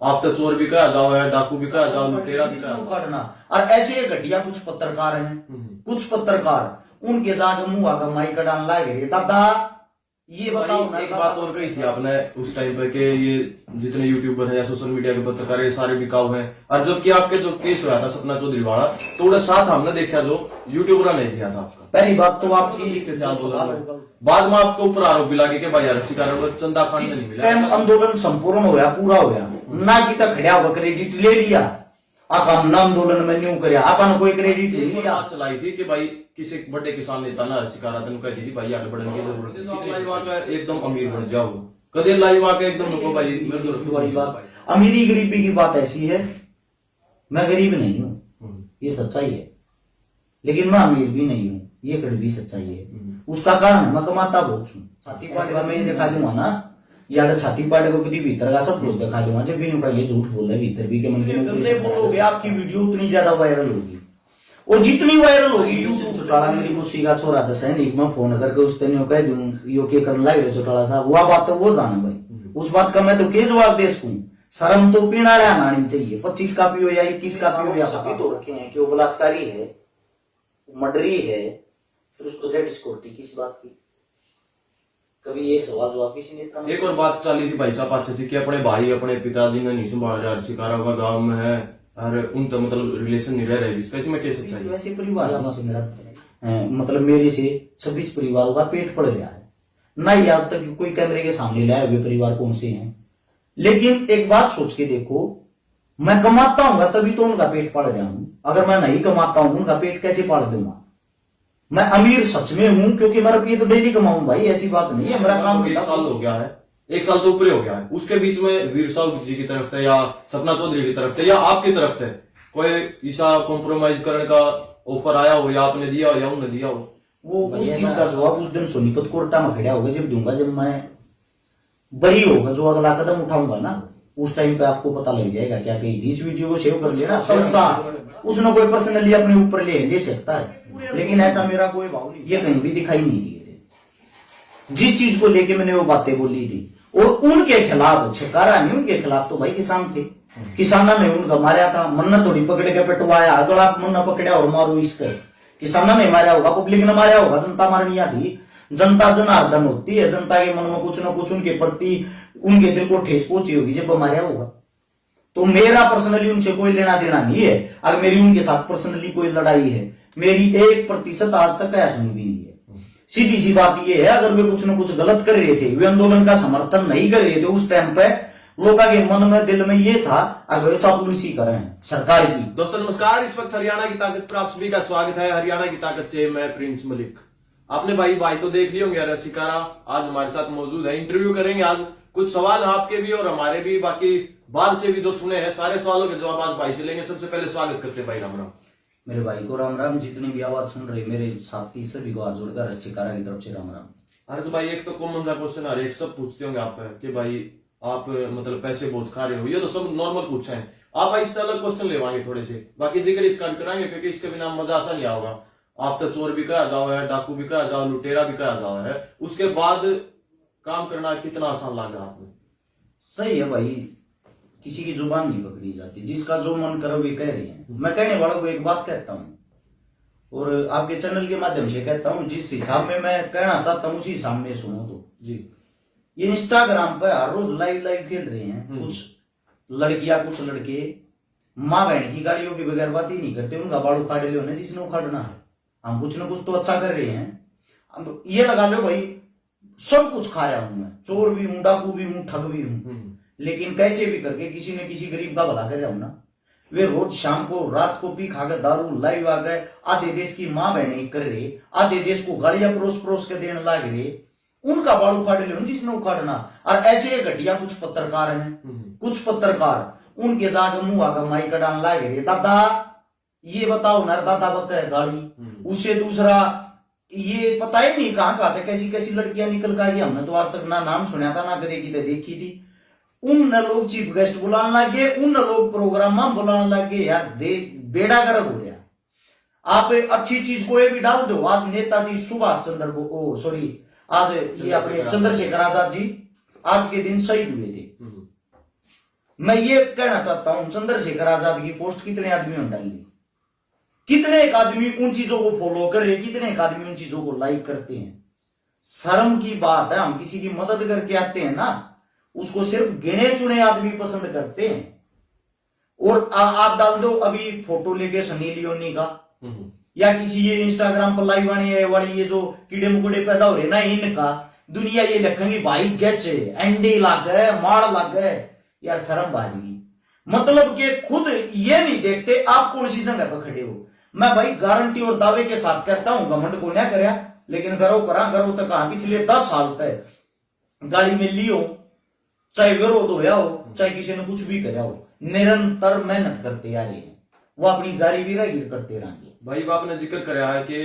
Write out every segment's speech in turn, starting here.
आप तो चोर भी कहा जाओ है, डाकू भी कहा जाओ, लुटेरा भी कहा उखाड़ना। और ऐसे घटिया कुछ पत्रकार हैं, कुछ पत्रकार उनके जाके मुंह आगे माइक डालने लगे। दादा ये बताओ ना, एक बात और कही थी आपने उस टाइम पे कि ये जितने यूट्यूबर हैं या सोशल मीडिया के पत्रकार ये सारे बिकाऊ हैं, और जबकि आपके जो केस हुआ था सपना चौधरी वाला तो उड़ा साथ हमने देखा जो यूट्यूबर ने किया था आपका। पहली बात तो आपकी बाद में आपको ऊपर आरोप भी लगे कि भाई यार शिकार चंदा खान से नहीं मिला। आंदोलन संपूर्ण होया, पूरा होया ना कि तक खड़ा होकर क्रेडिट ले लिया। आप हम आंदोलन में न्यू कर आपने कोई क्रेडिट ले लिया। चलाई थी कि भाई किसी बड़े किसान नेता ना शिकारा तेन कहती थी भाई आगे बढ़ने की जरूरत है, तो लाइव आके एकदम अमीर बन जाओ। कदे लाइव आके एकदम नको भाई मेरे तो बात अमीरी गरीबी की बात ऐसी है, मैं गरीब नहीं हूँ ये सच्चाई है, लेकिन मैं अमीर भी नहीं हूँ ये कड़वी सच्चाई है। उसका कारण मैं कमाता बहुत हूँ। छाती पाट का मैं ये दिखा दूंगा ना, या छाती पाट को कभी भीतर का सब कुछ दिखा दूंगा। जब भी ये झूठ बोल रहा है भीतर भी के मन में बोलोगे आपकी वीडियो उतनी ज्यादा वायरल होगी, और जितनी वायरल होगी यूट्यूब चौटाला मेरी मुसी का छोरा था सैनिक में फोन करके उस दिन कह दूं यो के करने लगे चौटाला साहब, वह बात तो वो जाना भाई, उस बात का मैं तो के जवाब दे सकूं। शर्म तो पीना आनी चाहिए। 25 कापी हो या 21 कापी हो या 25 तो रखे हैं कि वो बलात्कारी है, मर्डरी है, फिर उसको जेड सिक्योरिटी किस बात की? कभी ये सवाल जवाब किसी नेता ने? एक और बात चली थी भाई साहब अच्छे से कि अपने भाई अपने पिताजी ने नहीं संभाल रहा, शिकारा का गांव में है और उनका मतलब रिलेशन नहीं रह रहा है, कैसे में कैसे चाहिए वैसे परिवार मतलब मेरे से 26 परिवारों का पेट पड़ गया है ना, ही आज तक कोई कैमरे के सामने लाए हुए परिवार कौन से हैं। लेकिन एक बात सोच के देखो, मैं कमाता हूँ तभी तो उनका पेट पाल रहा हूं, अगर मैं नहीं कमाता हूं उनका पेट कैसे पाल दूंगा? मैं अमीर सच में हूं क्योंकि मेरा पेट तो डेली कमाऊं भाई, ऐसी बात नहीं है। मेरा काम 1 साल हो गया है, 1 साल तो ऊपर हो गया है, उसके बीच में वीर साहब जी की तरफ थे या सपना चौधरी की तरफ थे या आपकी तरफ थे कोई ईसा कॉम्प्रोमाइज करने का ऑफर आया हो या आपने दिया हो या उन्होंने दिया हो? वो उस चीज का जवाब उस दिन सोनीपत कोर्टा में खड़ा होगा जब दूंगा, जब मैं बरी होगा, जो अगला कदम उठाऊंगा ना उस टाइम पे आपको पता लग जाएगा क्या कही थी। इस वीडियो को सेव कर लेना, उसने कोई पर्सनली अपने ऊपर ले सकता है, लेकिन ऐसा मेरा कोई भाव नहीं, ये कहीं भी दिखाई नहीं दिए थे। जिस चीज को लेके मैंने वो बातें बोली थी और उनके खिलाफ छकारा नहीं, उनके खिलाफ तो भाई किसान थे, किसाना ने उनका मारा था, मन्ना थोड़ी पकड़ के पिटवाया, अगर आप मन्ना पकड़ा और मारो इसके, किसाना ने मारा होगा, पब्लिक ने मारा होगा, जनता मारनी थी। जनता जनार्दन होती है, जनता के मन में कुछ ना कुछ उनके प्रति उनके दिल को ठेस पहुंची होगी जब मारा होगा। तो मेरा पर्सनली उनसे कोई लेना देना नहीं है। अगर मेरी उनके साथ पर्सनली कोई लड़ाई है, मेरी 1% आज तक क्या सुनी भी नहीं है। सीधी सी बात यह है, अगर वे कुछ न कुछ गलत कर रहे थे, वे आंदोलन का समर्थन नहीं कर रहे थे उस टाइम पे, लोगों के मन में दिल में ये था अगर चापलूसी करें सरकार की। दोस्तों नमस्कार, इस वक्त हरियाणा की ताकत पर आप सभी का स्वागत है। हरियाणा की ताकत से मैं प्रिंस मलिक। आपने भाई तो देख लिए होंगे, शिकारा आज हमारे साथ मौजूद है, इंटरव्यू करेंगे आज, कुछ सवाल आपके भी और हमारे भी, बाकी बाहर से भी जो सुने हैं सारे सवालों के जवाब आज भाई से लेंगे। सबसे पहले स्वागत करते हैं भाई, राम राम। मेरे भाई को राम राम, जितनी भी आवाज सुन रही मेरे साथी सभी को आज जोड़कर शिकारा की तरफ से राम राम। हर्ष भाई, एक तो कॉमन सा क्वेश्चन आ रहा है, सब पूछते होंगे आप कि भाई आप मतलब पैसे बहुत खा रहे हो, ये तो सब नॉर्मल पूछा है, आप इस अलग क्वेश्चन लेवाएंगे थोड़े से, बाकी जिक्र इसका कराएंगे क्योंकि इसके बिना मजा आसा नहीं होगा। आप तो चोर भी कहा जाओ है, डाकू भी कहा जाओ, लुटेरा भी कहा जाओ है, उसके बाद काम करना कितना आसान लगा आपने? सही है भाई, किसी की जुबान नहीं पकड़ी जाती, जिसका जो मन करो वे कह रहे हैं। मैं कहने वालों को एक बात कहता हूँ और आपके चैनल के माध्यम से कहता हूँ, जिस हिसाब में मैं कहना चाहता हूँ उसी हिसाब में सुनो तो जी। ये इंस्टाग्राम पे हर रोज लाइव खेल रहे हैं कुछ लड़कियां कुछ लड़के, माँ बहन की गाड़ियों के बगैर बात ही नहीं करते, उनका बाल उखाड़ ले होने जिसने उखाड़ना है। हम कुछ ना कुछ तो अच्छा कर रहे हैं, अब ये लगा लो भाई सब कुछ खा रहा हूं मैं, चोर भी हूं, डाकू भी हूं, ठग भी हूं, लेकिन कैसे भी करके किसी न किसी गरीब का भला कर रहा हूं ना। वे रोज शाम को रात को पी खा कर दारू लाइव आ गए, आधे देश की माँ बहने कर रहे, आधे देश को गाड़ियां परोस के देने लाग रहे, उनका बाल उखाड़ ले जिसने उखाड़ना। और ऐसे घटिया कुछ पत्रकार हैं, कुछ पत्रकार उनके जाके मुंह आकर माइक डालने लाग रहे, दादा ये बताओ ना, दादा बता है गाड़ी। उसे दूसरा ये पता ही नहीं कहां कहा था, कैसी कैसी लड़कियां निकल कर आई, हमने तो आज तक ना नाम सुना था ना कदे की देखी थी। उन लोग चीफ गेस्ट बुलाने लगे, उन लोग प्रोग्राम में बुलाने लगे, यार बेड़ा गर्क हो रहा। आप अच्छी चीज को भी डाल दो। आज नेताजी सुभाष चंद्र को आज ये अपने चंद्रशेखर आजाद जी आज के दिन शहीद हुए थे। मैं ये कहना चाहता हूं, चंद्रशेखर आजाद की पोस्ट कितने आदमियों ने डाली, कितने एक आदमी उन चीजों को फॉलो कर रहे, कितने एक आदमी उन चीजों को लाइक करते हैं। शर्म की बात है, हम किसी की मदद करके आते हैं ना, उसको सिर्फ गिने चुने आदमी पसंद करते हैं। और आप डाल दो अभी फोटो लेके सनी लियोनी का, या किसी ये इंस्टाग्राम पर लाइव आने वाली ये जो कीड़े मकोड़े पैदा हो रहे ना इनका, दुनिया ये लिखेंगे भाई गच एंडे लाग गए, मार लाग गए। यार शर्म बाजी, मतलब कि खुद ये नहीं देखते आप कौन सी जगह पर खड़े हो। मैं भाई गारंटी और दावे के साथ कहता हूं, घमंड को ना करया, लेकिन करो तो कहा पिछले 10 साल तक गाड़ी में लियो, चाहे विरोध होया हो, चाहे किसी ने कुछ भी कराया हो, निरंतर मेहनत करते आ रहे हैं, वो अपनी जारी वीरागिर करते रहेंगे। भाई आपने जिक्र कराया है कि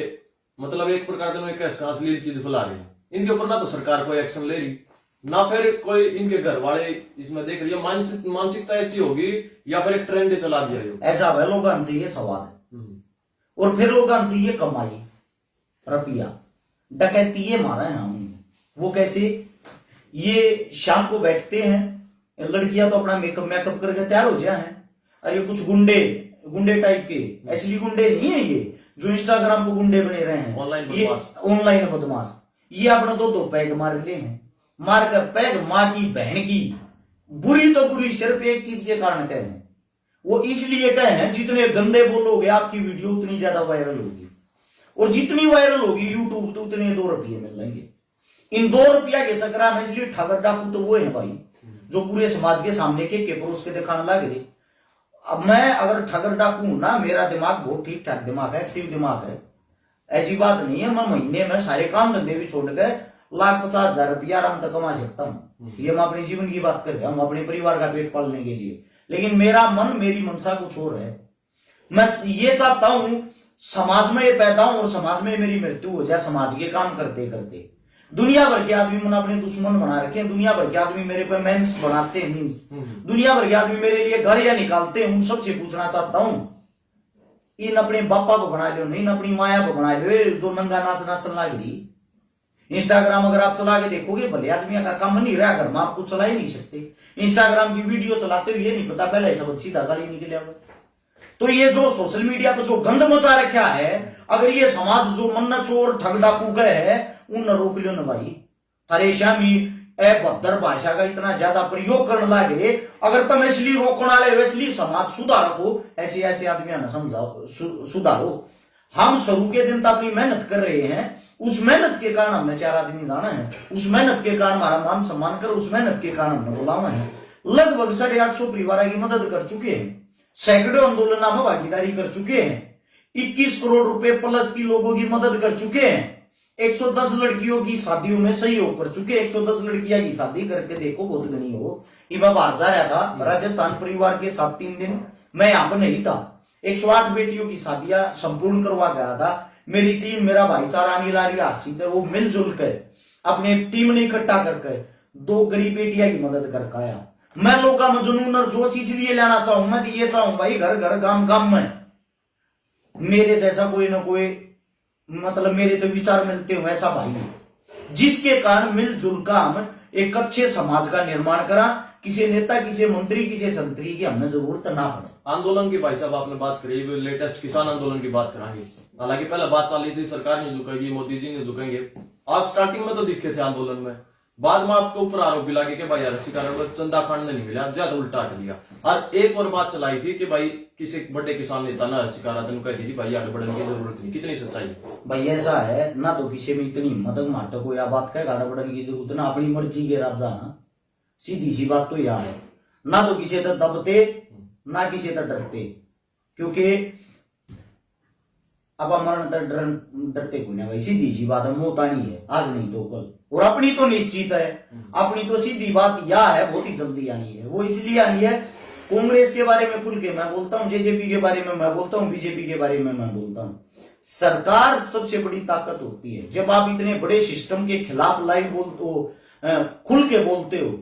मतलब एक प्रकार से अश्लील चीज फैला रहे हैं, इनके ऊपर ना तो सरकार कोई एक्शन ले रही, ना फिर कोई इनके घर वाले इसमें देख रही है। मानसिकता ऐसी होगी या फिर एक ट्रेंड चला दिया है, ऐसा है। लोगों से ये सवाल है, और फिर लोगों से ये कमाई रुपया डकैती ये मारा है हम। वो कैसे, ये शाम को बैठते हैं, लड़कियां तो अपना मेकअप करके तैयार हो जाए हैं, और ये कुछ गुंडे टाइप के, असली गुंडे नहीं है ये जो इंस्टाग्राम पे गुंडे बने रहे हैं, ऑनलाइन बदमाश, ये अपना दो पैग मार ले हैं, मार कर पैग माँ की बहन की बुरी तो बुरी सिर्फ एक चीज के कारण कहे हैं, वो इसलिए कहे हैं जितने गंदे बोलोगे आपकी वीडियो उतनी ज्यादा वायरल होगी, और जितनी वायरल होगी यूट्यूब तो उतने 2 रुपये मिल जाएंगे। इन 2 रुपया के चक्कर में इसलिए ठगर डाकू तो वो है भाई जो पूरे समाज के सामने के परोस के दिखाने लग रहे। अब मैं अगर ठगर डाकू हूं ना, मेरा दिमाग बहुत ठीक ठाक दिमाग है, एक्टिव दिमाग है, ऐसी बात नहीं है। मैं महीने में सारे काम धंधे भी छोड़ गए 1,50,000 रुपया आराम तक कमा सकता हूँ। ये मैं अपने जीवन की बात कर रहा हूँ, अपने परिवार का पेट पालने के लिए। लेकिन मेरा मन, मेरी मनसा कुछ और है। मैं ये चाहता हूं समाज में ये पैदा हूं और समाज में मेरी मृत्यु हो जाए, समाज के काम करते करते। दुनिया भर के आदमी मैंने अपने दुश्मन बना रखे हैं, दुनिया भर के आदमी मेरे पे मेम्स बनाते हैं, मीम्स, दुनिया भर के आदमी मेरे लिए गालियां निकालते हैं। उन सबसे पूछना चाहता हूं, इन अपने बापा को बना लो, नहीं अपनी माया को बना लो, जो नंगा नाच नाचन लगी। इंस्टाग्राम अगर आप चला के देखोगे, भले आदमी का काम नहीं रहा, घर में आपको चला ही नहीं सकते। इंस्टाग्राम की वीडियो चलाते हुए ये नहीं पता पहले सब सीधा गाली निकले। तो ये जो सोशल मीडिया पर जो गंद मचा रखा है, अगर ये समाज जो मन्ना चोर ठग डाकू गए है, उन रोक लो न भाई। अरे श्यामी भद्र भाषा का इतना ज्यादा प्रयोग करने लगे, अगर तुम इसलिए रोकने वाले वैसली समाज सुधारो, ऐसे ऐसे आदमियों ने समझाओ सुधारो। हम शुरू के दिन तो अपनी मेहनत कर रहे हैं, उस मेहनत के कारण हमने 4 आदमी जाना है, उस मेहनत के कारण हमारा मान सम्मान कर, उस मेहनत के कारण हमने बुलावा है। लगभग 850 परिवार की मदद कर चुके हैं, सैकड़ों आंदोलनों में भागीदारी कर चुके हैं, 21 करोड़ रुपए प्लस की लोगों की मदद कर चुके हैं, 110 लड़कियों की शादियों में सहयोग कर चुके। 110 लड़कियां की शादी करके देखो, बहुत गणी हो। मैं बाहर जा रहा था राजस्थान परिवार के साथ 3 दिन, मैं यहाँ पर नहीं था। 108 बेटियों की शादियां संपूर्ण करवा गया था। मेरी टीम, मेरा भाईचारा अनिल आर्यसिंह, वो मिलजुल कर अपने टीम ने इकट्ठा करके 2 गरीब बेटियां की मदद करके आया। मैं लोगों में जुनून और जो चीज लिए लेना चाहूं, मैं ये चाहूं भाई घर घर गांव गांव में मेरे जैसा कोई ना कोई, मतलब मेरे तो विचार मिलते हो ऐसा भाई, जिसके कारण मिलजुल का हम एक अच्छे समाज का निर्माण करा। किसी नेता, किसी मंत्री, किसी संतरी की हमने जरूरत ना पड़े। आंदोलन की भाई साहब आपने बात करी, लेटेस्ट किसान आंदोलन की बात कराएंगे। हालांकि पहले बात चल रही थी सरकार नहीं झुकेगी, मोदी जी नहीं झुकेंगे। आप स्टार्टिंग में तो दिखे थे आंदोलन में, बाद में आपके ऊपर आरोप लगे कि भाई यार चंदा खांड नहीं मिला, ज्यादा उल्टा हट दिया। और एक और बात चलाई थी कि भाई किसी बड़े किसान नेता ना शिकारा कहती थी भाई आगे बढ़ने की जरूरत नहीं। कितनी सच्चाई है भाई? ऐसा है ना, तो किसी में इतनी हिम्मत मारता कोई बात का गाड़ा बढ़ने की जरूरत ना, अपनी मर्जी के राजा। सीधी सी बात तो यह है, ना तो किसी तक दबते ना किसी तक डरते, क्योंकि अब मरण तक डरते कोई ना भाई। सीधी सी बात है, मौत आनी है आज नहीं तो कल, और अपनी तो निश्चित है। अपनी तो सीधी बात यह है, बहुत ही जल्दी आनी है। वो इसलिए आनी है, कांग्रेस के बारे में खुल के मैं बोलता हूँ, जेजेपी के बारे में मैं बोलता हूँ, बीजेपी के बारे में मैं बोलता हूँ। सरकार सबसे बड़ी ताकत होती है जब आप इतने बड़े सिस्टम के खिलाफ लाइव बोलते हो, खुल के बोलते हो।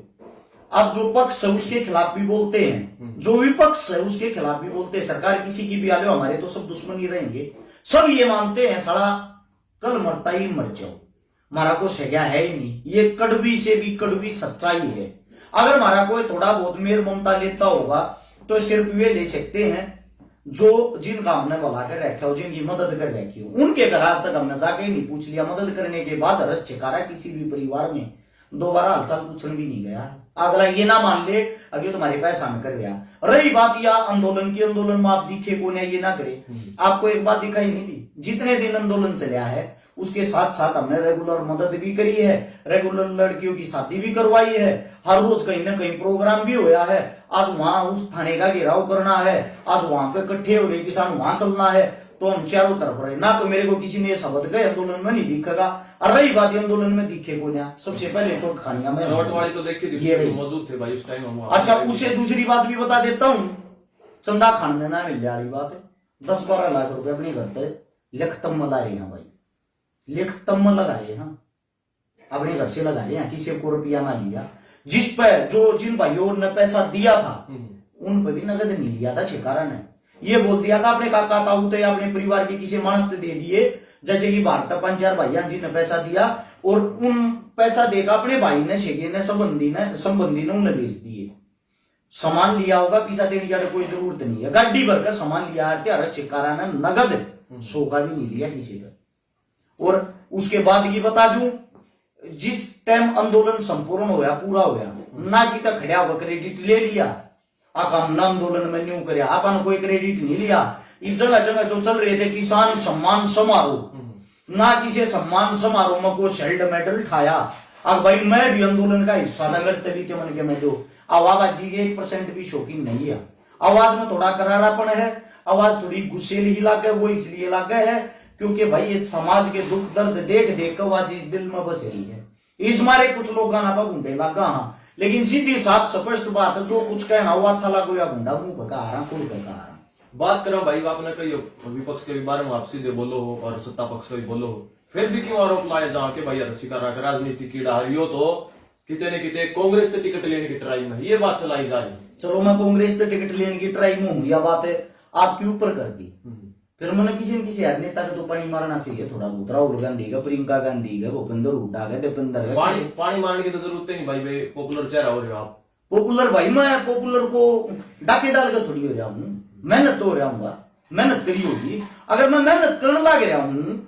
अब जो पक्ष है उसके खिलाफ भी बोलते हैं, जो विपक्ष है उसके खिलाफ भी बोलते हैं। सरकार किसी की भी आ लो, हमारे तो सब दुश्मन ही रहेंगे। सब ये मानते हैं साला कल मरता ही मर जाओ, हमारा को सजा है ही नहीं। ये कड़वी से भी कड़वी सच्चाई है। अगर हमारा कोई थोड़ा बहुत मेर ममता लेता होगा तो सिर्फ वे ले सकते हैं जो जिनका हमने बुला कर रखा हो, जिनकी मदद कर रखी हो। उनके घर आज तक हमने जाके नहीं पूछ लिया। मदद करने के बाद रस छिकारा किसी भी परिवार में दोबारा हालचाल पूछने भी नहीं गया। अगला ये ना मान ले अगे तुम्हारे पैसा में कर गया। रही बात या आंदोलन की, आंदोलन में आप दिखे को नहीं, ये ना करे। आपको एक बात दिखाई नहीं दी, जितने दिन आंदोलन चला है उसके साथ साथ हमने रेगुलर मदद भी करी है, रेगुलर लड़कियों की शादी भी करवाई है, हर रोज कहीं ना कहीं प्रोग्राम भी होया है। आज वहां उस थाने का घेराव करना है, आज वहां पे इकट्ठे हो रहे किसान वहां चलना है, तो हम चारों तरफ रहे ना। तो मेरे को किसी ने शब्द गए आंदोलन में नहीं दिखेगा। और रही बात आंदोलन में दिखे को ना, सबसे पहले चोट खानिया में चोट वाली तो देखी थी, ये मौजूद थे भाई उस टाइम हम। अच्छा, उसे दूसरी बात भी बता देता हूँ, चंदा खान में ना मिल रही बात है। 10-12 लाख रुपए अपने घर पे लिखतम लगा रहे हैं भाई, लिखतम लगा रहे हैं, अपने घर से लगा रहे हैं, किसी को रुपया ना लिया। जिस पर जो जिन भाइयों ने पैसा दिया था उन पर भी नगद नहीं लिया था। छिकारा ने ये बोल दिया था अपने काका ताऊ तो अपने परिवार के किसी मानस ने दे दिए, जैसे कि भारत 5-4 भैया जिनने पैसा दिया और उन पैसा देकर अपने भाई ने शेखे ने संबंधी ने उन्हें भेज दिए। सामान लिया होगा, पैसा देने की कोई जरूरत नहीं है। गाड़ी भर का सामान लिया है, छिकारा ने नगद 100 का भी नहीं लिया किसी का। और उसके बाद ये बता दूं, जिस टाइम आंदोलन संपूर्ण होया, पूरा होया, ना कि तक खड़ा होकर क्रेडिट ले लिया। हम आंदोलन में न्यू कर अपन कोई क्रेडिट नहीं लिया। इस जगह जगह जो चल रहे थे किसान सम्मान समारोह, ना किसी सम्मान समारोह में कोई शिल्ड मेडल उठाया। अब भाई मैं भी आंदोलन का हिस्सा था, अगर तभी के मन के मैं दो आवाज जी के 1% भी शौकीन नहीं है। आवाज में थोड़ा करारापन है, आवाज थोड़ी गुस्सेली लागे, वो इसलिए लागे है क्योंकि भाई ये समाज के दुख दर्द देख देख कर आवाज दिल में बस रही है। इस मारे कुछ लोग गाना पर घूंढे लगा, हाँ, लेकिन सीधी साफ स्पष्ट बात है, जो कुछ कहना वो अच्छा लगो या घूंढा मुंह पका आ रहा, खुल पका आ रहा। बात करो भाई, आपने कही विपक्ष के बारे में आप सीधे बोलो हो और सत्ता पक्ष का भी बोलो हो, फिर भी क्यों आरोप लाए जा के भाई छिकारा का राजनीति कीड़ा हरियो तो कितने न कितने कांग्रेस से टिकट लेने की ट्राई में ये बात चलाई जा रही। चलो मैं कांग्रेस से टिकट लेने की ट्राई में हूं, यह बात है आपके ऊपर कर दी। फिर मैंने किसी न किसी नेता का तो पानी मारना चाहिए थोड़ा बहुत। राहुल गांधी का, प्रियंका गांधी का, भूपेंद्र हुड्डा का, दीपेंद्र का। पानी मारने की तो जरूरत नहीं भाई, पॉपुलर चेहरा हो रहे हो आप। पॉपुलर भाई, मैं पॉपुलर को डाके डाल कर थोड़ी हो रहा हूँ, मेहनत तो हो रहा हूँ, मेहनत करी होगी। अगर मैं मेहनत करने लग रहा हूँ,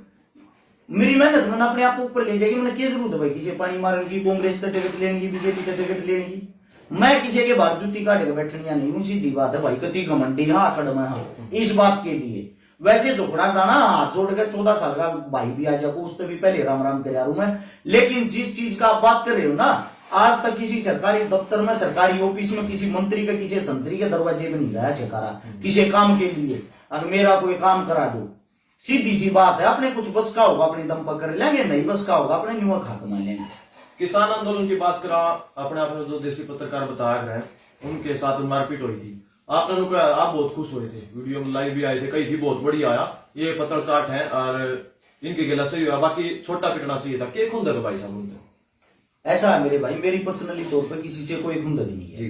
मेरी मेहनत मैंने अपने आप ऊपर ले जाएगी। मैंने क्या जरूरत है भाई किसी पानी मारने की, कांग्रेस से टिकट लेने की, बीजेपी से टिकट लेने की। मैं किसी के बाहर जुत्ती काटे बैठनिया नहीं हूँ, सीधी बात है भाई। कति घमंडी हाँ अकड़ में हाँ इस बात के लिए। वैसे झोकड़ा जाना हाथ जोड़ के 14 साल का भाई भी आ जाएगा, उससे भी पहले राम राम कर मैं। लेकिन जिस चीज का आप बात कर रहे हो ना, आज तक किसी सरकारी दफ्तर में, सरकारी ऑफिस में किसी मंत्री के, किसी संतरी के दरवाजे में नहीं गया छिकारा किसी काम के लिए। अगर मेरा कोई काम करा दो, सीधी सी बात है। अपने कुछ बस का होगा अपने दम पर कर लेंगे, नहीं बस का होगा अपने न्यूआ खा कमा लेंगे। किसान आंदोलन की बात करा, अपने आपने जो देसी पत्रकार बताया गया उनके साथ मारपीट हुई थी, आपने कहा आप बहुत खुश हुए थे, वीडियो में लाइव भी आए थे, कई थी बहुत बढ़िया आया, ये पत्र चाट है और इनके गिला सही हुआ, बाकी छोटा पिटना चाहिए था। क्या खुंदक भाई साहब उनसे? ऐसा है मेरे भाई, मेरी पर्सनली तौर पर किसी से कोई खुंदक नहीं है। जी।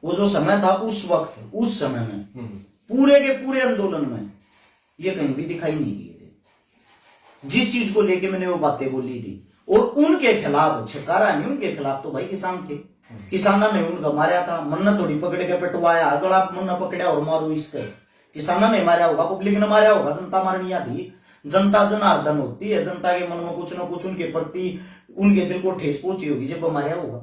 वो जो समय था उस वक्त, उस समय में पूरे के पूरे आंदोलन में ये कहीं भी दिखाई नहीं दिए थे। जिस चीज को लेके मैंने वो बातें बोली थी और उनके खिलाफ छिकारा नहीं, उनके खिलाफ तो भाई किसान थे। किसाना ने उनका मारा था, मन्ना थोड़ी पकड़ के पिटवाया, अगर आप मन्ना पकड़ा और मारो इसके। किसाना ने मारा होगा, पब्लिक ने मारा होगा, जनता मारनी थी। जनता जनार्दन होती है, जनता के मन में कुछ ना कुछ उनके प्रति, उनके दिल को ठेस पहुंची होगी जब मारा होगा।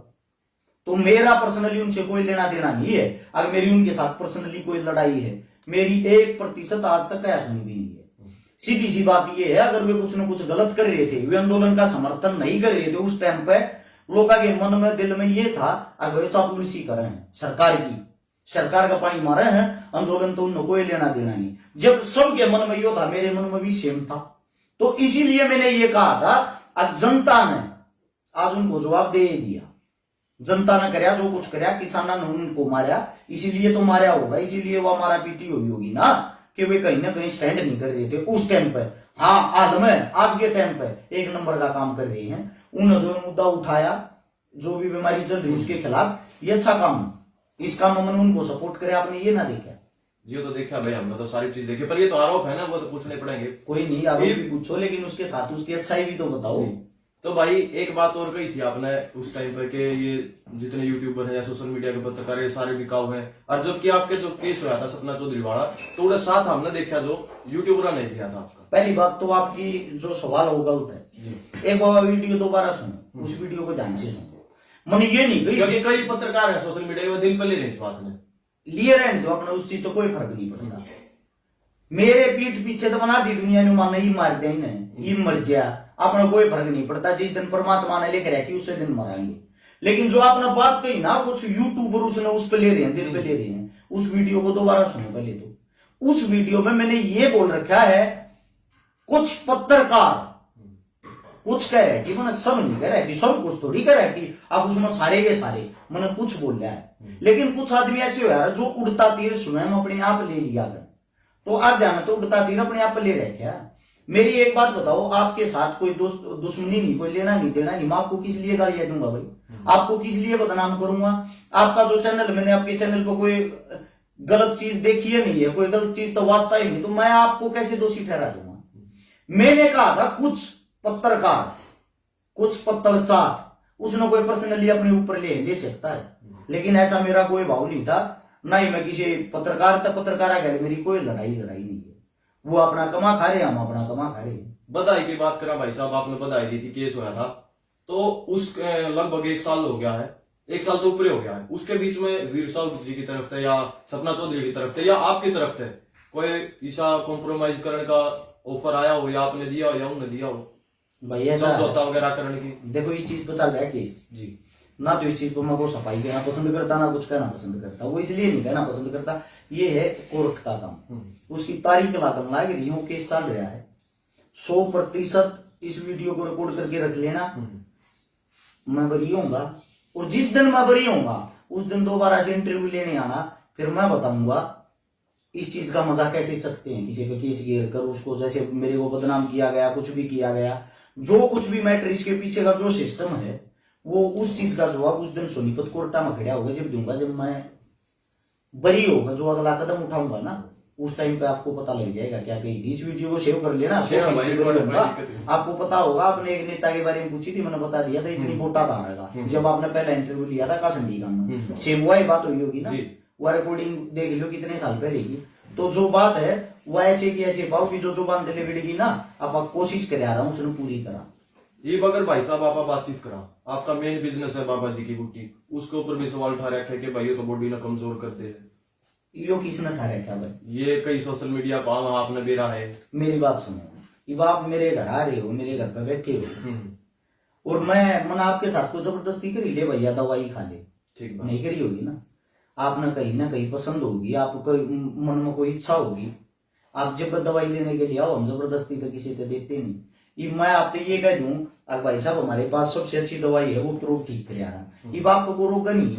तो मेरा पर्सनली उनसे कोई लेना देना नहीं है। अगर मेरी उनके साथ पर्सनली कोई लड़ाई है, मेरी 1% आज तक क्या सुनी भी नहीं है। सीधी सी बात ये है, अगर वे कुछ न कुछ गलत कर रहे थे, वे आंदोलन का समर्थन नहीं कर रहे थे उस टाइम पे, लोगों के मन में दिल में ये था अगर चापलूसी कर रहे हैं सरकार की, सरकार का पानी मारे हैं, आंदोलन तो उनको कोई लेना देना नहीं। जब सबके मन में ये था, मेरे मन में भी सेम था। तो इसीलिए मैंने ये कहा था, अब जनता ने आज उनको जवाब दे दिया। जनता ने कराया जो कुछ कराया, किसाना ने उनको मारा, इसीलिए तो मारा होगा, इसीलिए वो मारा पीटी हुई होगी ना, कि वे कहीं ना कहीं स्टैंड नहीं कर रहे थे उस टाइम पे। हाँ आज के टाइम पे 1 नंबर का काम कर रहे हैं। उन्होंने जो मुद्दा उठाया, जो भी बीमारी चल रही उसके खिलाफ, ये अच्छा काम, इस काम में उनको सपोर्ट करे, आपने ये ना देखा? ये तो देखा भाई, हमने तो सारी चीज देखी, पर ये तो आरोप है ना, वो तो पूछने पड़ेंगे। कोई नहीं, आरोप भी पूछो, लेकिन उसके साथ उसकी अच्छाई भी तो बताओ। तो भाई एक बात और कही थी आपने उस टाइम पे कि ये जितने यूट्यूबर हैं या सोशल मीडिया के पत्रकार ये सारे बिकाऊ हैं, और जबकि आपके जो केस हुआ था सपना चौधरी वाला, तो उड़े साथ हमने देखा जो यूट्यूबर ने दिया था आपका। पहली बात तो आपकी जो सवाल है वो गलत है। एक बार वीडियो दोबारा सुनो, उस वीडियो को ध्यान से सुनो। मैंने ये नहीं क्योंकि कई पत्रकार है सोशल मीडिया में दिल पे ले रहे इस बात ने, लिए रहने दो अपने, उस चीज तो कोई फर्क नहीं पड़ता। मेरे पीठ पीछे तो बना दी दुनिया ने, माना ही मार दिया ही मर गया, अपना कोई फर्क नहीं पड़ता। जिस दिन परमात्मा ने लेकर रखी उसे दिन मराएंगे। लेकिन जो आपने बात कही ना, कुछ यूट्यूबर उसने उस पे ले रहे हैं, दिल पे ले रहे हैं, उस वीडियो को दोबारा सुनो पहले तो। उस वीडियो में मैंने ये बोल रखा है, कुछ पत्रकार कुछ कह रहे कि मैंने सब नहीं कह रहा कि सब कुछ थोड़ी कह रहा है कि आप उसमें सारे के सारे मैंने कुछ बोल रहा है। लेकिन कुछ आदमी ऐसे हो यार जो उड़ता तीर स्वयं अपने आप ले लिया कर, तो आप ध्यान तो उड़ता तीर अपने आप ले रहे क्या। मेरी एक बात बताओ, आपके साथ कोई दोस्त दुश्मनी नहीं, कोई लेना नहीं देना नहीं, मैं आपको किस लिए गालियां दूंगा भाई, आपको किस लिए बदनाम करूंगा। आपका जो चैनल, मैंने आपके चैनल को कोई गलत चीज देखी है नहीं है, कोई गलत चीज तो वास्ता ही नहीं, तो मैं आपको कैसे दोषी ठहरा दूंगा। मैंने कहा था कुछ पत्रकार, कुछ पत्रचार, उसने कोई पर्सनली अपने ऊपर ले सकता है, लेकिन ऐसा मेरा कोई भाव नहीं था। ना ही मैं किसी पत्रकार कह मेरी कोई लड़ाई नहीं है। वो अपना कमा खा रहे, हम अपना कमा खा रहे। बधाई की बात करा भाई साहब, आपने बधाई दी थी, केस हुआ था, तो उस लगभग 1 साल हो गया है, 1 साल तो ऊपर हो गया है। उसके बीच में वीर साहब जी की तरफ से या सपना चौधरी की तरफ से या आपकी तरफ से कोई ऐसा कॉम्प्रोमाइज करने का ऑफर आया हो, या आपने दिया हो या उन्होंने दिया हो भाई ऐसा समझौता वगैरह करने की? देखो इस चीज पर चल रहा है केस जी, ना तो इस चीज पर मैं को सफाई कहना पसंद करता, ना कुछ कहना पसंद करता। वो इसलिए नहीं कहना पसंद करता, ये है कोर्ट का काम, उसकी तारीख लागन लाग रही है, केस चल रहा है। 100% इस वीडियो को रिकॉर्ड करके रख लेना, मैं बरी होऊंगा, और जिस दिन मैं बरी होऊंगा उस दिन दोबारा से इंटरव्यू लेने आना, फिर मैं बताऊंगा इस चीज का मजा कैसे चखते हैं। किसी पे केस घेर कर उसको, जैसे मेरे को बदनाम किया गया, कुछ भी किया गया, जो कुछ भी मैटर, इसके पीछे का जो सिस्टम है, वो उस चीज का जवाब उस दिन सोनीपत कोर्टा में खड़ा होगा जब दूंगा, जब मैं बरी होगा, जो अगला कदम उठाऊंगा ना, उस टाइम पे आपको पता लग जाएगा क्या कही थी। इस वीडियो को सेव कर लेना, आपको पता होगा। आपने एक नेता के बारे में पूछी थी, मैंने बता दिया था, इतनी वोटा धारेगा जब आपने पहला इंटरव्यू लिया था कासंडी का में, सेम वही बात हुई होगी ना, वो रिकॉर्डिंग देख लो कितने साल पहले की। तो जो बात है वो ऐसे की ऐसे पाओ कि जो जुबान दिले बिड़ेगी ना, आप कोशिश कर रहा हूँ उसने पूरी करा। ये बगर भाई साहब आप बातचीत करा, आपका मेन बिजनेस है बाबा जी की बुटीक, उसके ऊपर भी सवाल उठा रखा है कि भाई ये तो बॉडी ना कमजोर करते हैं। यो किसने उठा रखा भाई? ये कई सोशल मीडिया पर आपने भी रहा है। मेरी बात सुनो, ये आप मेरे घर आ रहे हो, मेरे घर पे बैठे हो, और मैं आपके साथ को जबरदस्ती करी ले भैया दवाई खा ले, ठीक नहीं करी होगी ना, आपने कहीं ना कहीं पसंद होगी, आपको मन में कोई इच्छा होगी, आप जब दवाई लेने के लिए आओ, हम जबरदस्ती तो किसी को देते नहीं। ये मैं आपसे ये कह दूं, अगर भाई साहब हमारे पास सबसे अच्छी दवाई है, वो रोग ठीक कर रहा, ये आपको को रोग नहीं,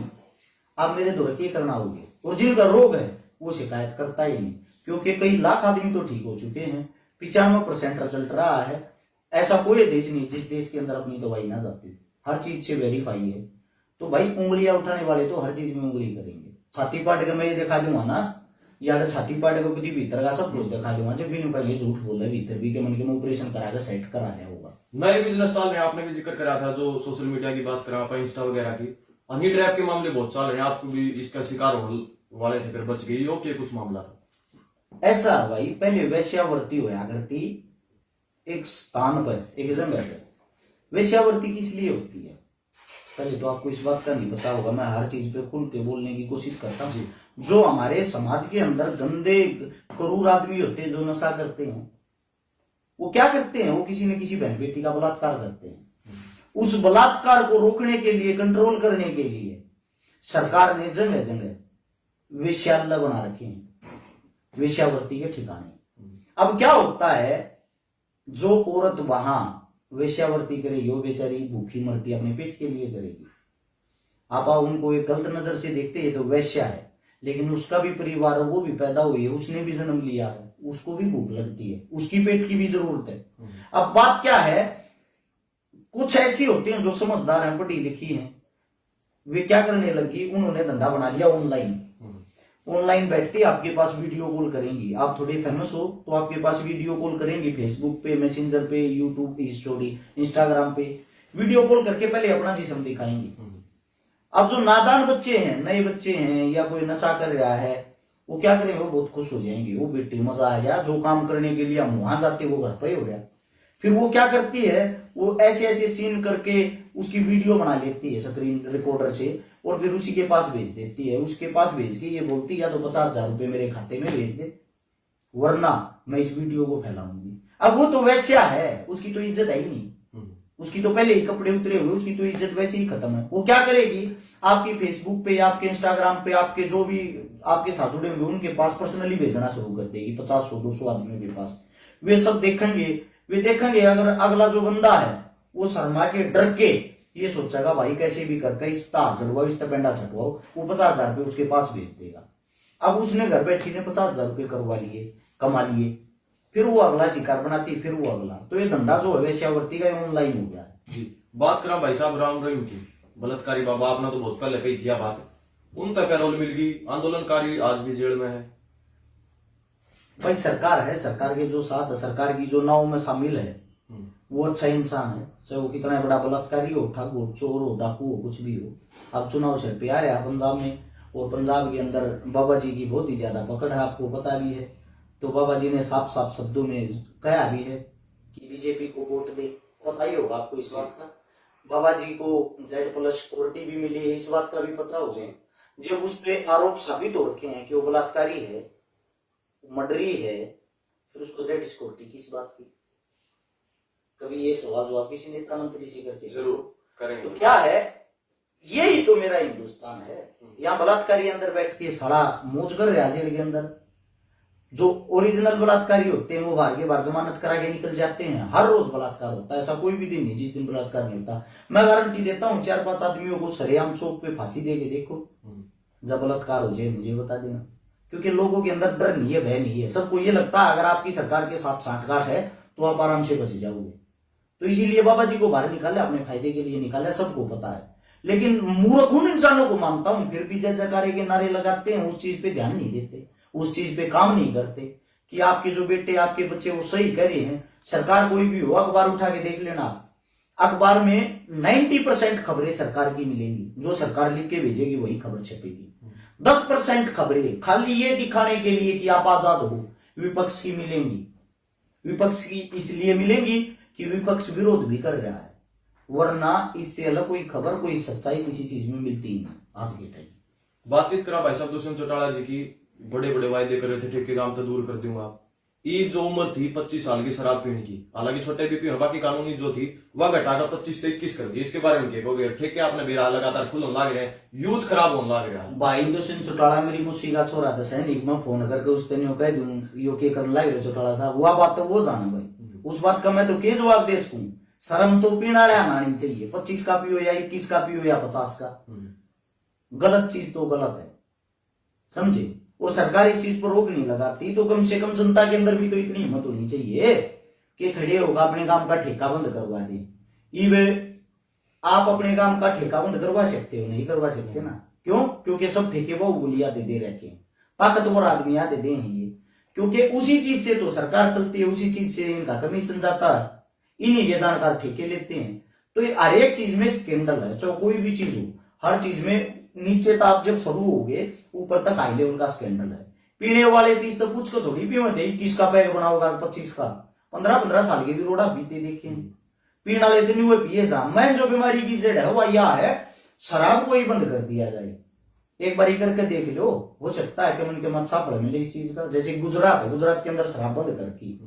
आप मेरे द्वारा क्या करना होगे, और जिनका रोग है वो शिकायत करता ही नहीं, क्योंकि कई लाख आदमी तो ठीक हो चुके हैं, 95% रिजल्ट रहा है। ऐसा कोई देश नहीं जिस देश के अंदर अपनी दवाई ना जाती, हर चीज से वेरीफाई है। तो भाई उंगलियां उठाने वाले तो हर चीज में उंगली करेंगे। छाती पाट के मैं ये दिखा दूंगा ना, या छाती पाट के बुद्धि भीतर का सब कुछ दिखा दूंगा, जब भी नहीं झूठ बोल रहे भीतर भी के मन के में ऑपरेशन करा के सेट करा रहा होगा। नए बिजनेस साल में आपने भी जिक्र करा था, जो सोशल मीडिया की बात करा, इंस्टा वगैरह की, हनी ट्रैप के मामले बहुत चल रहे हैं, आपको भी इसका शिकार होने वाले थे, फिर बच गई हो कि कुछ मामला था? ऐसा भाई, पहले वैश्यावृत्ति होया करती एक स्थान पर, एक जगह पर। वैश्यावृत्ति किस लिए होती है पहले तो आपको इस बात का नहीं पता होगा, मैं हर चीज पे खुल के बोलने की कोशिश करता हूँ। जो हमारे समाज के अंदर गंदे क्रूर आदमी होते हैं, जो नशा करते हैं, वो क्या करते हैं, वो किसी न किसी बहन बेटी का बलात्कार करते हैं। उस बलात्कार को रोकने के लिए, कंट्रोल करने के लिए सरकार ने जगह जगह वेश्यालय बना रखे हैं, वेश्यावृत्ति के ठिकाने। अब क्या होता है, जो औरत वहां वेश्यावृत्ति करेगी वो बेचारी भूखी मरती अपने पेट के लिए करेगी। आप उनको एक गलत नजर से देखते हैं तो वैश्या है, लेकिन उसका भी परिवार है, वो भी पैदा हुई है, उसने भी जन्म लिया है, उसको भी भूख लगती है, उसकी पेट की भी जरूरत है। अब बात क्या है, कुछ ऐसी होती हैं जो समझदार हैं, पढ़ी लिखी हैं, वे क्या करने लगी, उन्होंने धंधा बना लिया ऑनलाइन। ऑनलाइन बैठते आपके पास वीडियो कॉल करेंगी, आप थोड़े फेमस हो तो आपके पास वीडियो कॉल करेंगी, फेसबुक पे, मैसेंजर पे, यूट्यूब स्टोरी, इंस्टाग्राम पे, वीडियो कॉल करके पहले अपना जिस्म दिखाएंगे। अब जो नादान बच्चे हैं, नए बच्चे हैं, या कोई नशा कर रहा है, वो क्या करेंगे, वो बहुत खुश हो जाएंगे, वो बेटी मजा आ गया, जो काम करने के लिए हम वहां जाते वो घर पे हो गया। फिर वो क्या करती है, वो ऐसे ऐसे सीन करके उसकी वीडियो बना लेती है स्क्रीन रिकॉर्डर से, और फिर उसी के पास भेज देती है। उसके पास भेज के ये बोलती है या तो 50,000 रुपए मेरे खाते में भेज दे, वरना मैं इस वीडियो को फैलाऊंगी। अब वो तो वैश्या है, उसकी तो इज्जत है ही नहीं, उसकी तो पहले ही कपड़े उतरे हुए, उसकी तो इज्जत वैसे ही खत्म है। वो क्या करेगी, आपकी फेसबुक पे, आपके इंस्टाग्राम पे, आपके जो भी आपके साथ जुड़े हुए उनके पास पर्सनली भेजना शुरू कर देगी, 50-100-200 आदमियों के पास। वे सब देखेंगे, वे देखेंगे अगर अगला जो बंदा है वो शर्मा के डर के ये सोचेगा भाई कैसे भी करके इसका जलवाओ, इसका पेंडा छटवाओ, वो 50,000 रुपये उसके पास भेज देगा। अब उसने घर बैठी ने 50,000 रुपये करवा लिए, कमा लिए, फिर वो अगला शिकार बनाती, फिर वो अगला। तो ये धंधा जो है वेश्यावृत्ति का ऑनलाइन हो गया है जी। बात करा भाई साहब राम रहीम की, बलात्कारी बाबा आपने तो बहुत पहले कही थी बात, उन तक पैरोल मिल गई, आंदोलनकारी आज भी जेल में है। भाई सरकार है, सरकार के जो साथ, सरकार की जो नाव में शामिल है वो अच्छा इंसान है, चाहे वो कितना बड़ा बलात्कारी हो, ठग हो, चोर हो, डाकू हो, कुछ भी हो। अब चुनाव से प्यार है पंजाब में, और पंजाब के अंदर बाबा जी की बहुत ही ज्यादा पकड़ है, आपको पता भी है। तो बाबा जी ने साफ साफ शब्दों में कहा भी है कि बीजेपी को वोट दे, पता ही होगा आपको इस बात का। बाबा जी को Z+ सिक्योरिटी भी मिली है, इस बात का भी पता हो जाए। जब उस पर आरोप साबित हो रखे हैं कि वो बलात्कारी है, मर्डरी है, फिर उसको Z सिक्योरिटी किस बात की? कभी ये सवाल जवाब किसी नेता मंत्री से करके जरूर करेंगे। तो क्या है, यही तो मेरा हिंदुस्तान है। यहाँ बलात्कारी अंदर बैठ के सारा मौज कर रहा जेल के अंदर। जो ओरिजिनल बलात्कारी होते हैं वो बाहर के बाहर जमानत करा के निकल जाते हैं। हर रोज बलात्कार होता है, ऐसा कोई भी दिन नहीं जिस दिन बलात्कार नहीं होता। मैं गारंटी देता हूँ 4-5 आदमियों को सरेआम चौक पे फांसी दे के देखो, जब बलात्कार हो जाए मुझे बता देना। क्योंकि लोगों के अंदर डर नहीं है, भय नहीं है। सबको ये लगता है अगर आपकी सरकार के साथ सांठगांठ है तो आप आराम से बच जाओगे। तो इसीलिए बाबा जी को बाहर निकाले, अपने फायदे के लिए निकाले, सबको पता है। लेकिन मूर्ख उन इंसानों को मानता हूं फिर भी जय जयकारे के नारे लगाते हैं, उस चीज पे ध्यान नहीं देते, उस चीज पे काम नहीं करते कि आपके जो बेटे, आपके बच्चे वो सही कह रहे हैं। सरकार कोई भी हो, अखबार उठा के देख लेना, अखबार में 90% खबरें सरकार की मिलेंगी, जो सरकार लिख के भेजेगी वही खबर छपेगी। 10% खबरें खाली ये दिखाने के लिए कि आप आजाद हो विपक्ष की मिलेंगी। विपक्ष की इसलिए मिलेंगी कि विपक्ष विरोध भी कर रहा है, वरना इससे अलग कोई खबर, कोई सच्चाई किसी चीज में मिलती ही नहीं आज के टाइम। बातचीत करा भाई साहब दुष्यंत चौटाला जी की, बड़े बड़े वायदे कर रहे थे, ठेके काम तो दूर कर दूंगा। ये जो उम्र थी 25 साल की शराब पीने की, हालांकि छोटे भी पीने, बाकी कानूनी जो थी वह घटाकर 25 से 21 कर दी। इसके बारे में क्या कहोगे? ठेके आपने बेरा लगातार खुल लाग रहे हैं, यूथ खराब होने लाग रहा है। भाई दुष्यंत चौटाला मेरी मुसी का छोरा था, सैनिक में फोन करके उस दिन कह दूं यो के कर लाग रहे चौटाला साहब, वह बात तो वो जाना भाई, उस बात का मैं तो के जवाब दे सकूं। शर्म तो पीना आनी चाहिए, 25 का पियो या 21 का पियो या 50 का, गलत चीज तो गलत है, समझे। और सरकार इस चीज पर रोक नहीं लगाती तो कम से कम जनता के अंदर भी तो इतनी हिम्मत होनी चाहिए कि खड़े होगा अपने काम का ठेका बंद करवा दे। इवे आप अपने काम का ठेका बंद करवा सकते हो? नहीं करवा सकते ना। क्यों? क्योंकि सब ठेके वो गोलियां दे रखे हैं, ताकतवर आदमी दे दे हैं ये, क्योंकि उसी चीज से तो सरकार चलती है, उसी चीज से इनका कमीशन जाता है, इन्हीं के जानकार ठेके लेते हैं। तो ये हर एक चीज में स्कैंडल है, चाहे कोई भी चीज हो, हर चीज में नीचे तो आप जब शुरू हो गए ऊपर तक हाई लेवल का स्कैंडल है। पीने वाले 30 तो पूछ को थोड़ी पीमत है, 21 का पैक बना होगा, 25 का, 15-15 साल के भी रोड़ा पीते देखे। पीने वाले तो नहीं हुए पिए जा। मैं जो बीमारी की जड़ है वह यह है, शराब को ही बंद कर दिया जाए। एक बार करके देख लो, हो सकता है कि मन के मत साफड़ मिले इस चीज का। जैसे गुजरात है, गुजरात के अंदर शराब बंद कर की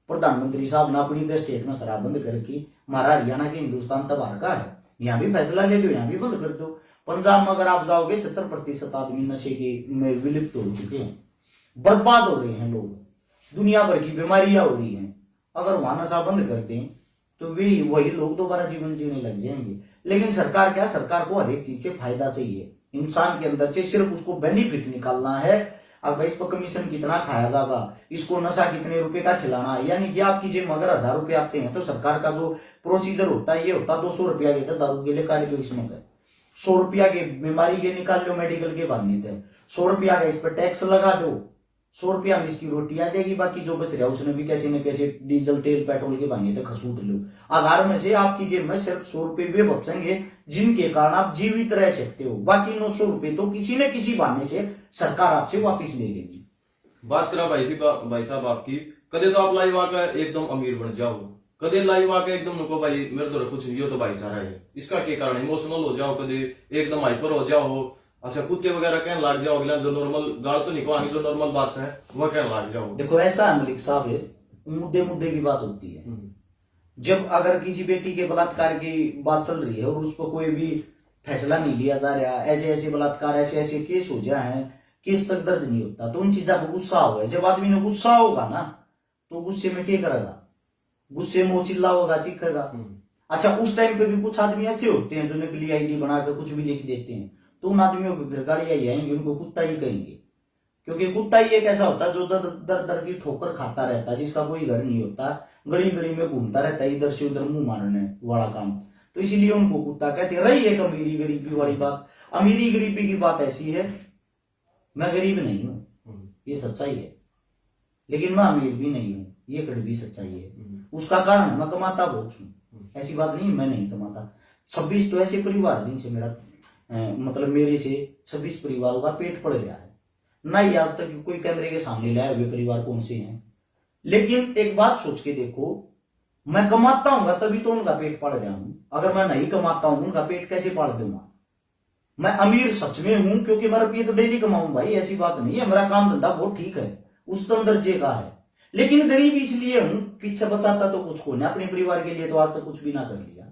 प्रधानमंत्री साहब ने अपनी 10 स्टेट में शराब बंद कर की। हमारा हरियाणा के हिंदुस्तान तबाह का है, यहाँ भी फैसला ले लो, यहाँ भी बंद कर दो। पंजाब में अगर आप जाओगे 70% आदमी नशे के में विलुप्त हो चुके हैं, बर्बाद हो रहे हैं लोग, दुनिया भर की बीमारियां हो रही हैं। अगर वहां नशा बंद कर दें तो वही लोग दोबारा जीवन जीने लग जाएंगे। लेकिन सरकार क्या, सरकार को हर एक चीज से फायदा चाहिए, इंसान के अंदर से सिर्फ उसको बेनिफिट निकालना है। अब इस पर कमीशन कितना खाया जाएगा, इसको नशा कितने रुपए का खिलाना है, यानी कि आपकी जेब में अगर 1000 रुपए आते हैं तो सरकार का जो प्रोसीजर होता है ये होता है 200 रुपया के दारू के लिए काट दो, इसमें 100 रुपया के बीमारी के निकाल लो, मेडिकल के बांधने थे 100 रुपया का इस पर टैक्स लगा दो, 100 रुपया में इसकी रोटी आ जाएगी, बाकी जो बच रहा है उसने भी कैसे न कैसे डीजल तेल पेट्रोल के भांगे तक खसूट लो। 1000 में से आपकी जेब में सिर्फ 100 रुपए वे बचेंगे जिनके कारण आप जीवित रह सकते हो, बाकी 900 रुपए तो किसी न किसी बहाने से सरकार आपसे वापिस ले लेगी। बात करा भाई साहब आपकी, कदे तो आप लाइव आकर एकदम अमीर बन जाओ, कदे लाइव आकर एकदम नको भाई मेरे तो कुछ यो तो भाईचारा है, इसका क्या कारण, इमोशनल हो जाओ, कदे एकदम हाइपर हो जाओ, अच्छा कुत्ते वगैरह कहने लग जाओ, अगला जो नॉर्मल गाल तो नहीं कहनी, जो नॉर्मल बात है वह कहने लग जाओ। देखो ऐसा है मलिक साहब, है मुद्दे मुद्दे की बात होती है। जब अगर किसी बेटी के बलात्कार की बात चल रही है और उस पर कोई भी फैसला नहीं लिया जा रहा, ऐसे ऐसे बलात्कार ऐसे ऐसे केस हो जाए हैं, केस तक दर्ज नहीं होता, तो उन चीजों पर गुस्सा हुआ है। जब आदमी ने गुस्सा होगा ना तो गुस्से में क्या करेगा, गुस्से में वो चिल्लाएगा चीखेगा। अच्छा उस टाइम पे भी कुछ आदमी ऐसे होते हैं जो नकली आईडी बनाकर कुछ भी लिख देते हैं, तो उन आदमियों को फिर गाड़ियां ही आएंगे, उनको कुत्ता ही कहेंगे, क्योंकि कुत्ता ही एक ऐसा होता है जो दर दर दर की ठोकर खाता रहता है, जिसका कोई घर नहीं होता, गली गली में घूमता रहता है, इधर से उधर मुंह मारने वाला काम, तो इसीलिए उनको कुत्ता कहते। रही एक अमीरी गरीबी वाली बात, अमीरी गरीबी की बात ऐसी है, मैं गरीब नहीं हूं ये सच्चाई है, लेकिन मैं अमीर भी नहीं हूं ये कड़वी सच्चाई है। उसका कारण मैं कमाता बहुत हूं, ऐसी बात नहीं मैं नहीं कमाता। 26 तो ऐसे परिवार जिनसे मेरा मतलब मेरे से 26 परिवारों का पेट पड़ गया है, ना ही आज तक कोई कैमरे के सामने लाए हुए परिवार कौन से हैं। लेकिन एक बात सोच के देखो, मैं कमाता हूँ तभी तो उनका पेट पाल रहा हूं, अगर मैं नहीं कमाता हूं उनका पेट कैसे पाल दूंगा। मैं अमीर सच में हूं क्योंकि मेरा रुपये तो डेली कमाऊं भाई, ऐसी बात नहीं है, मेरा काम धंधा बहुत ठीक है, उच्चतम दर्जे का है, लेकिन गरीब इसलिए हूं, पीछे बचाता तो कुछ को नहीं, अपने परिवार के लिए तो आज तक कुछ भी ना कर लिया,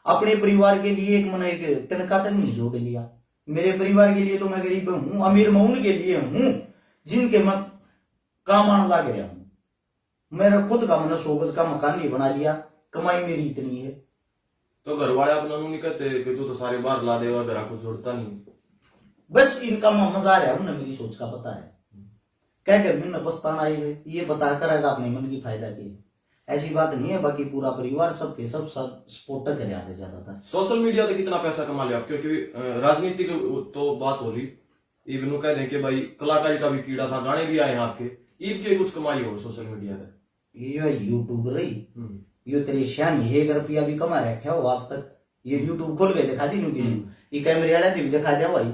अपने परिवार के लिए एक मैंने एक तनख्वाह तक नहीं जोड़ लिया, मेरे परिवार के लिए तो मैं गरीब हूं, अमीर मैं उनके लिए हूं जिनके मैं काम आने लग रहा हूं। मेरा खुद का मैंने 100 गज का मकान नहीं बना लिया, कमाई मेरी इतनी है। तो घर वाले अपना नहीं कहते कि तू तो सारे बाहर ला देगा, घर को जोड़ता नहीं, बस इनका मजा आ रहा है, उन्हें मेरी सोच का पता है, कह कर भी पछताना आई है, ये बता करेगा अपने मन की फायदा की, ऐसी बात नहीं है। बाकी पूरा परिवार सबके सब सपोर्ट कर रहे ज्यादातर। सोशल मीडिया से कितना पैसा कमा लिया आप, क्योंकि राजनीति की तो बात हो ली, इवन कह दें कि भाई कलाकारी का भी कीड़ा था, गाने भी आए आपके, ईद के कुछ कमाई हो सोशल मीडिया पे, ये यूट्यूब रही ये तेरी श्यामी 1 रुपया भी कमा रखा हो आज तक, ये यूट्यूब खोल के दिखा दी ये कैमरे वाले भी दिखा दिया भाई,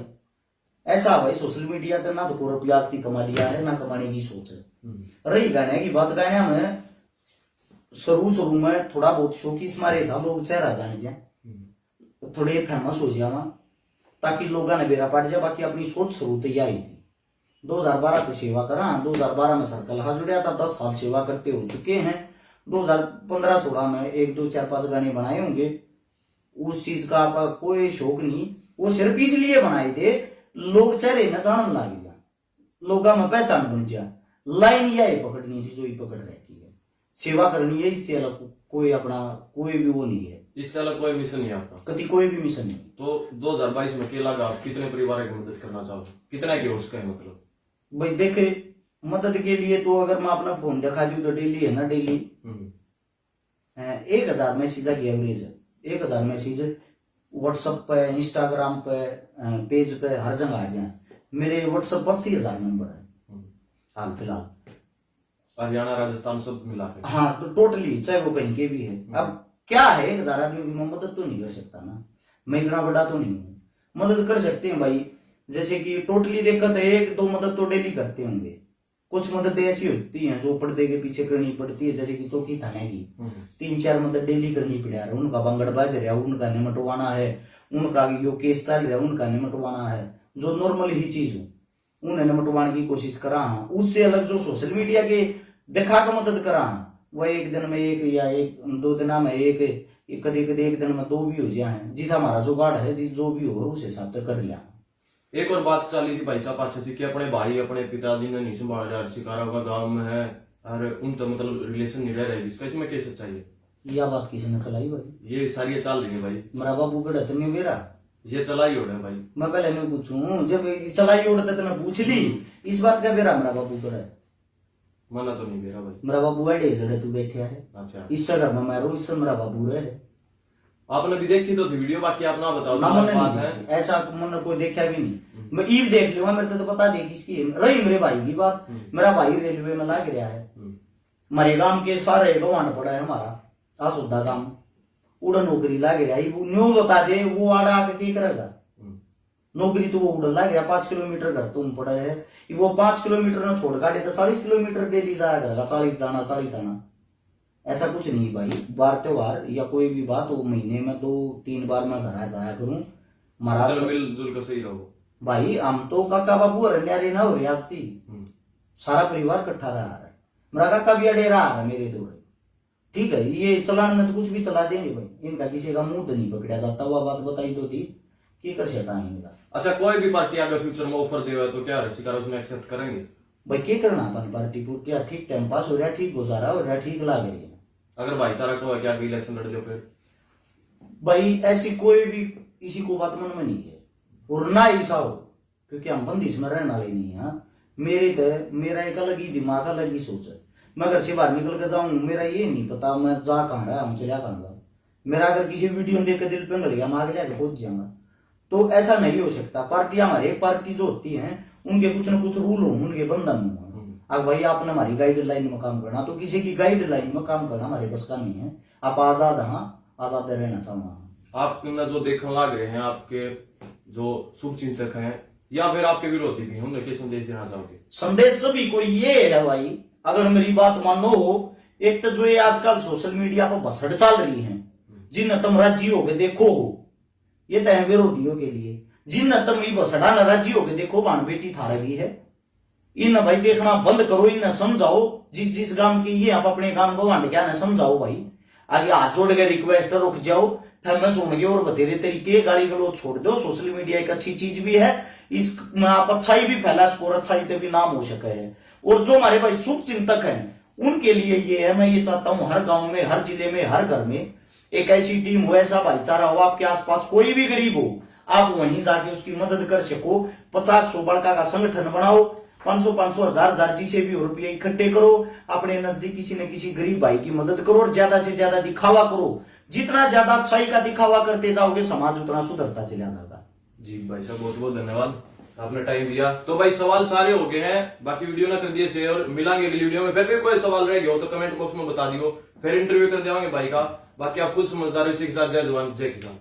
ऐसा भाई सोशल मीडिया तो ना तो कोई रुपया कमा लिया है ना कमाने की सोच है। रही गाने की बात, गाने में शुरू में थोड़ा बहुत शौकीस मारे था, लोग चेहरा जाने जाए थोड़े फेमस हो जावा ताकि लोगों ने बेरा पाट जाए, बाकी अपनी सोच शुरू तैयारी थी। 2012 की सेवा करा, 2012 में सर्कल हाथ जुड़ा था, 10 साल सेवा करते हो चुके हैं। 2015-16 में 1 2 4 5 गाने बनाए होंगे, उस चीज का आपका कोई शौक नहीं, वो सिर्फ इसलिए बनाए थे लोग चेहरे न जानने लग जा, लोगों में पहचान बन जा, लाइन यही पकड़नी थी जो ही पकड़ रखी है, सेवा करनी है, इससे अलग कोई अपना कोई भी वो नहीं है, इससे अलग कोई मिशन नहीं आपका, कभी कोई भी मिशन नहीं। तो 2022 में क्या लगा, आप कितने परिवार की मदद करना चाहो, कितना की उसका है मतलब भाई देखे मदद के लिए तो अगर मैं अपना फोन दिखा दूं तो डेली है ना, डेली 1000 मैसेज की एवरेज है, 1000 मैसेज व्हाट्सएप पे, इंस्टाग्राम पे, पेज पे हर जगह आ जाए। मेरे व्हाट्सएप 80,000 नंबर है हाल फिलहाल, हरियाणा राजस्थान सब मिला के, हाँ तो टोटली चाहे वो कहीं के भी है। अब क्या है 1000 आदमी की मैं मदद तो नहीं कर सकता ना, मैं इतना बड़ा तो नहीं हूँ, मदद कर सकते हैं भाई, जैसे कि टोटली देखा तो 1 2 मदद तो डेली करते होंगे। कुछ मदद ऐसी होती हैं जो पर्दे के पीछे करनी पड़ती है, जैसे कि चौकी थाने की 3-4 मदद डेली करनी पड़ा है, उनका बंगड़ बाज रहा है उनका निमटवाना है, उनका यो केस चल रहा है उनका निमटवाना है, जो नॉर्मल ही चीज हो उन्हें निमटवाने की कोशिश करा। उससे अलग जो सोशल मीडिया के दिखा कर मदद करा, वह एक दिन में 1 या 1-2 दिन में कभी कभी 1 दिन में 2 भी हो जाए, जिस हमारा जुगाड़ है जिस जो भी हो उस हिसाब से कर लिया। एक और बात चली थी भाई साहब अच्छे से कि अपने भाई अपने पिताजी ने नहीं संभाल रहा, शिकारा होगा गाँव में है और उन तो मतलब रिलेशन नहीं रह रही, इसका इसमें क्या सच्चाई है? यह बात किसी ने चलाई भाई, ये सारी चल रही है भाई, मेरा बाबू गढ़ तो नहीं मेरा, ये चलाई उड़ है भाई, मैं पहले नहीं पूछूं, जब चलाई उड़ता तो मैं पूछ ली, इस बात का बेरा मेरा बाबू गढ़ है, मना तो नहीं बेरा भाई, मेरा बाबू अड़े जड़े तू बैठा है, अच्छा इस घर में मैं रो, इससे मेरा बाबू रहे। आपने भी देखी तो थी वीडियो, बाकी आप ना बताओ ना जो मैंने बात नहीं है। देखी। ऐसा मैंने कोई देखा भी नहीं। मैं ईव देख लूंगा, मेरे तो पता नहीं किसकी है। रही मेरे भाई की बात, मेरा भाई रेलवे में लग रहा है। हमारे गांव के सारे गवांड पड़ा है हमारा आसुदा काम, उड़ा नौकरी लग रहा है। वो न्यू बता दे वो आड़ा आके क्या करेगा, नौकरी तो वो उड़ा लग गया। 5 किलोमीटर घर तुम पड़ा है, वो 5 किलोमीटर में छोड़ काटे तो 40 किलोमीटर डेली जाया करेगा। 40 जाना 40 आना, ऐसा कुछ नहीं भाई। बार त्योहार या कोई भी बात हो, महीने में 2-3 बार मैं घर जाया करूं। महाराज मतलब मिलजुल कर सही रहो भाई, हम तो काका बाबू न्यारे ना हो रियाज थी, सारा परिवार इकट्ठा रहा है। मेरा काका भी अड़े रहा है मेरे दौरे, ठीक है। ये चलान में तो कुछ भी चला देंगे भाई, इनका किसी का मुंह तो नहीं पकड़ा जाता। वह बात बताई तो थी कि कर सकता। अच्छा, कोई भी पार्टी अगर फ्यूचर में ऑफर दे तो क्या शिकार उसमें एक्सेप्ट करेंगे भाई? क्या करना अपन पार्टी को, क्या ठीक टाइम पास हो रहा, ठीक गुजारा हो रहा, ठीक लाग रही है। अगर भाईचारा को क्या इलेक्शन लड़ लो फिर? भाई ऐसी कोई भी किसी को बात मन में नहीं है, और ना ऐसा हो, क्योंकि हम बंदिश में रहने वाले नहीं है। मेरा एक अलग ही दिमाग, अलग ही सोच है। मैं घर से बाहर निकल के जाऊं, मेरा ये नहीं पता मैं जा कहाँ रहा हूँ, चलिया कहाँ जाऊं। मेरा अगर किसी वीडियो देख के दिल पे गल गया, मैं आगे जाके पहुंच जाऊंगा। तो ऐसा नहीं हो सकता। पार्टियां हमारे पार्टी जो होती हैं उनके कुछ न कुछ रूल हो, उनके बंधन हो। अब भाई आपने हमारी गाइडलाइन में काम करना, तो किसी की गाइडलाइन में काम करना हमारे बस का नहीं है। आप आजाद, हाँ आजाद रहना चाहूंगा। आपने जो देखने लग रहे हैं आपके जो शुभ चिंतक हैं या फिर आपके विरोधी भी, उन्हें क्या संदेश देना चाहोगे? संदेश सभी को ये है भाई, अगर मेरी बात मानो, एक तो जो ये आजकल सोशल मीडिया पर भसड़ चल रही है, जिन तुम राजी हो गए देखो हो, ये तो है विरोधियों के लिए। जिन तुम ये भसड़ा न राजी हो गए देखो, बाण बेटी थारा भी है। इन भाई देखना बंद करो, इन समझाओ। जिस गांव की ये आप अपने गांव को वांड क्या न समझाओ भाई। आगे हाथ जोड़ के रिक्वेस्ट रुक जाओ, फेमस होंगे और बतेरे तरीके गाली गलौज छोड़ दो। सोशल मीडिया एक अच्छी चीज भी है, इसमें आप अच्छाई भी फैला सको और अच्छाई पे भी नाम हो सके है। और जो हमारे भाई शुभ चिंतक हैं उनके लिए ये है, मैं ये चाहता हूं हर गांव में, हर जिले में, हर घर में एक ऐसी टीम हो, ऐसा भाईचारा हो। आपके आसपास कोई भी गरीब हो, आप वहीं जाके उसकी मदद कर सको। 50-100 बड़का का संगठन बनाओ, 500-500, 1000 जिसे भी हो रुपये इकट्ठे करो, अपने नजदीक किसी न किसी गरीब भाई की मदद करो और ज्यादा से ज्यादा दिखावा करो। जितना ज्यादा अच्छाई का दिखावा करते जाओगे, समाज उतना सुधरता चला जाएगा। जी भाई साहब, बहुत बहुत धन्यवाद, आपने टाइम दिया। तो भाई सवाल सारे हो गए हैं, बाकी वीडियो ना कर दिए शेयर। मिलांगे अगली वीडियो में। फिर भी कोई सवाल रह गया हो तो कमेंट बॉक्स में बता दियो, फिर इंटरव्यू कर देवांगे भाई का। बाकी आप खुद समझदार हो, इसी के साथ जय जवान जय किसान।